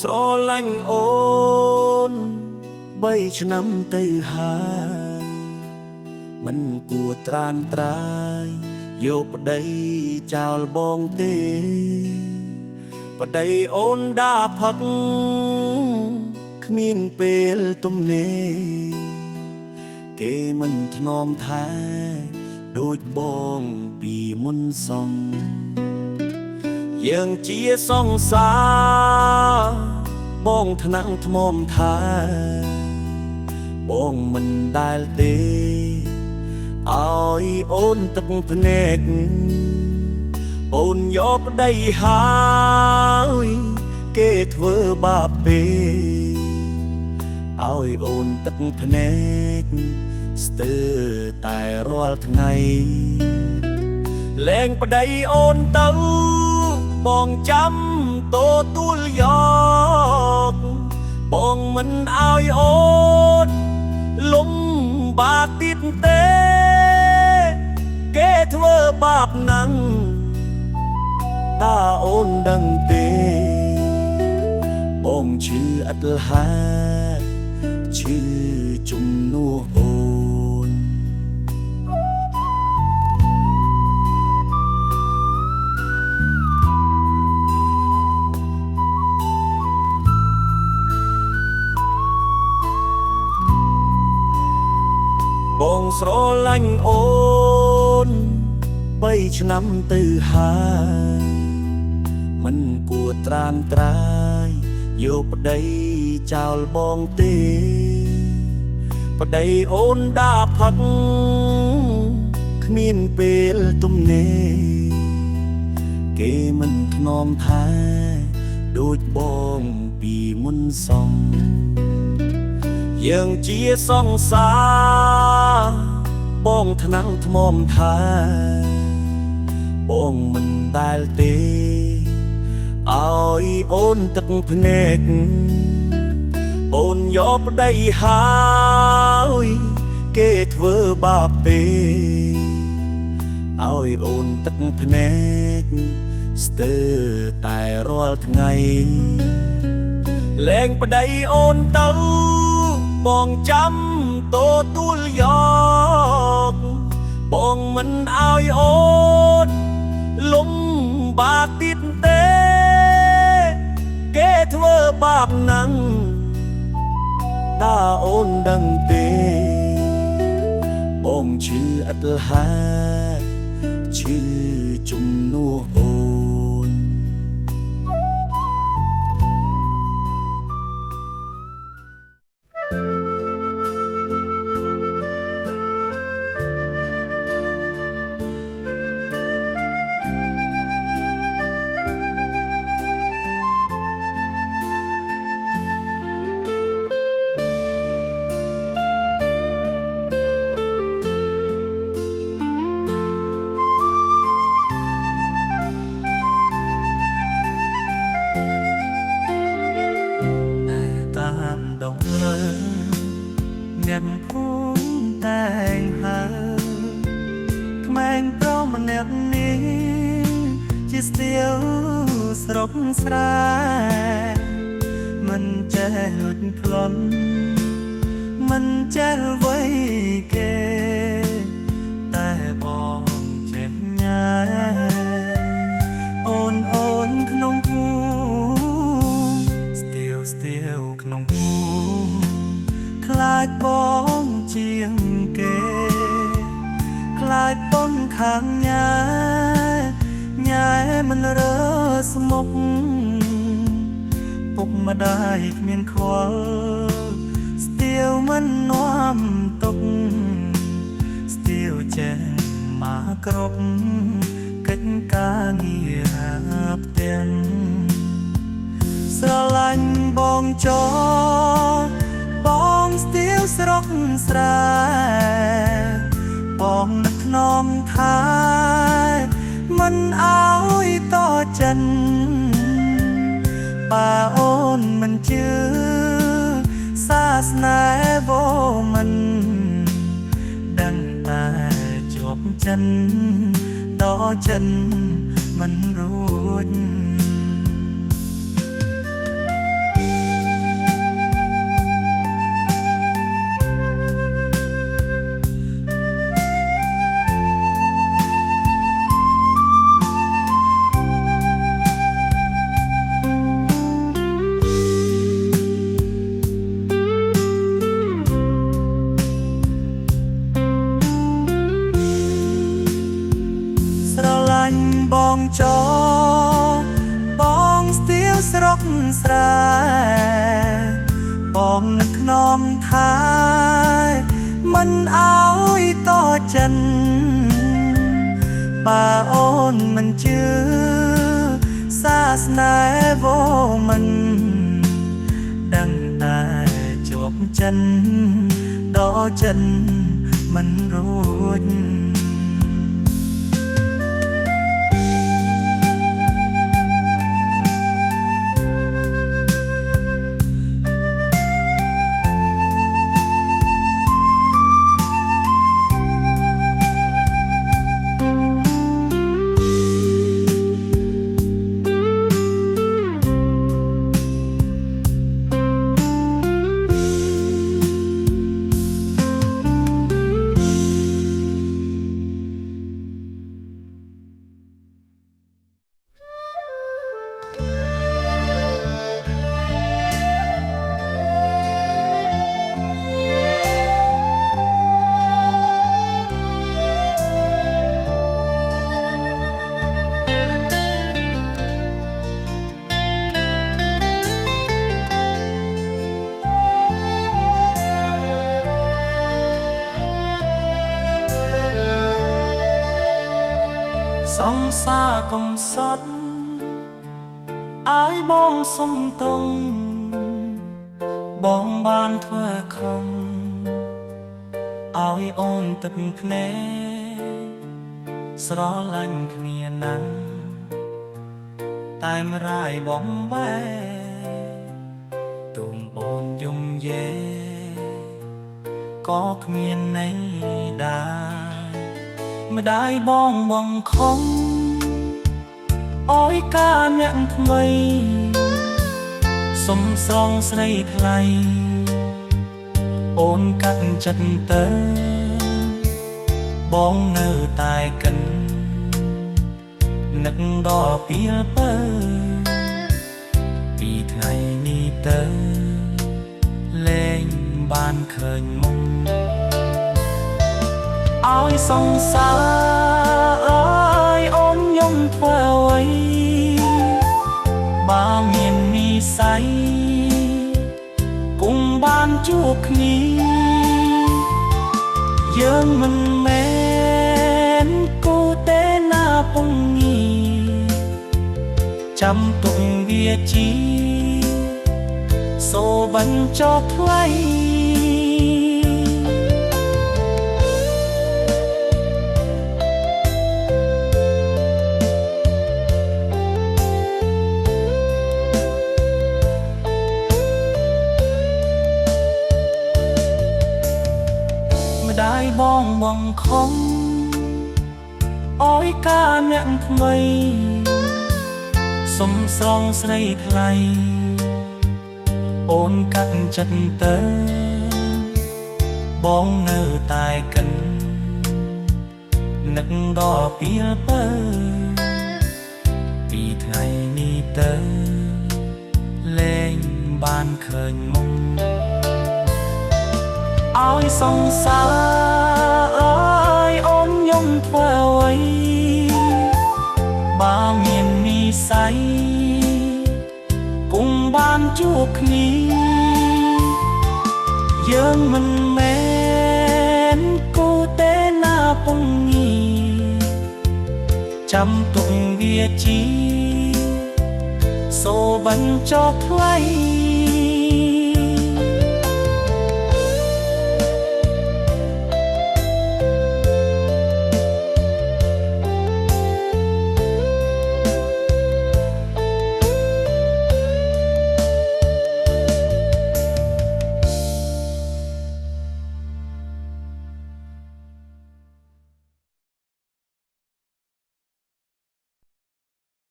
ស្រឡាញ់អូន3ឆ្នាំទៅហើយមិនគួរត្រានត្រាយយកប្តីចោលបងទេប្តីអូនដាផឹកគ្មានពេលទំនេរគេមិនថ្នមថែដូចបងពីមុនសងយើងជាសង្សារបងថ្នាំងថ្មមថាបងមិនដែលទេឲ្យអូនទឹកភ្នែកអូនយកប្តីហើយគេធ្វើបាបពេកឲ្យអូនទឹកភ្នែកស្ទើរតែរាល់ថ្ងៃលែងប្តីអូនទៅបងចាំទទួលយកបងមិនឲ្យអូនលំបាកទៀតទេគេធ្វើបាបណាំងតើអូនដឹងទេបងឈឺអត់លហាឈឺជំនួសអូនបងស្រឡាញ់អូន3ឆ្នាំទៅហើយមិនគួរត្រានត្រាយយកប្តីចោលបងទេប្តីអូនដាផឹកគ្មានពេលទំនេរគេមិនថ្នមថែដូចបងពីមុនសងយើងជាសង្សារបងថ្នាំងថ្មមថាបងមិនដែលទេឲ្យអូនទឹកភ្នែកអូនយកប្តីហើយគេធ្វើបាបពេកឲ្យអូនទឹកភ្នែកស្ទើរតែរាល់ថ្ងៃលែងប្តីអូនទៅបងចាំទទួលយកបងមិនឲ្យអូនលំបាកទៀតទេគេធ្វើបាបណាំងតើអូនដឹងទេបងឈឺអត់លហាឈឺជំនួសអូនអ្នកភូមិតែងហើក្មេងប្រុសម្នាក់នេះជាស្ទាវស្រុកស្រែមិនចេះលួចប្លន់មិនចេះអ្វីគេតែបងចេះញ៉ែអូនក្នុងភូមិស្ទាវក្នុងភូមិខ្លាចបងជាងគេខ្លាចតនខាងញ៉ែមិនរើស្មុកពុកម្ដាយគ្មានខ្វល់ស្ទាវមិននាំទុកស្ទាវចេះមកគ្រប់កិច្ចការងារផ្ទះស្រឡាញ់បងចោបងស្ទាវស្រុកស្រែបងនឹកខ្នងថាមិនឲ្យតចិនបើអូនមិនជឿសាសនាវមិនដឹងតែជាប់ចិនដល់ចិនមិនរួច នឹកនំថាមិនអោយតចិនបើអូនមិនជឿសាសនាវមិនដឹងតែជាប់ចិនដល់ចិនមិនរួចសង្សារកំសត់អាយបងសុំតងបងបានធ្វើខំឲ្យអូនទឹកភ្នែកស្រឡាញ់គ្នាណាស់តែមរាយបងបែទុំអូនយំយេក៏គ្មានន័យដែរម្ដាយបងបងខំអើយការអ្នកថ្មីសុំស្រងស្រីថ្លៃអូនកាត់ចិត្តទៅបងនៅតែកិននឹកដល់ពីលពើពីថ្ងៃនេះទៅលែងបានឃើញមុខឲ្យសង្សារអើយអូនយំធ្វើអ្វីបើមាននិស្ស័យគង់បានជួបគ្នាយើងមិនមែនគូទេណាពងងាចាំទុកវាជីសូបញ្ចុះថ្លៃម្ដាយបងបងខំអើយការអ្នកថ្មីសុំស្រងស្រីថ្លៃអូនកាត់ចិត្តទៅបងនៅតែកិននឹកដល់ពីលពើពីថ្ងៃនេះទៅលែងបានឃើញមុខឲ្យសង្សារអើយអូនយំធ្វើអ្វីបើមាននិស្ស័យគង់បានជួបគ្នាយើងមិនមែនគូទេណាពងងាចាំទុកវាជីសូបញ្ចុះថ្លៃ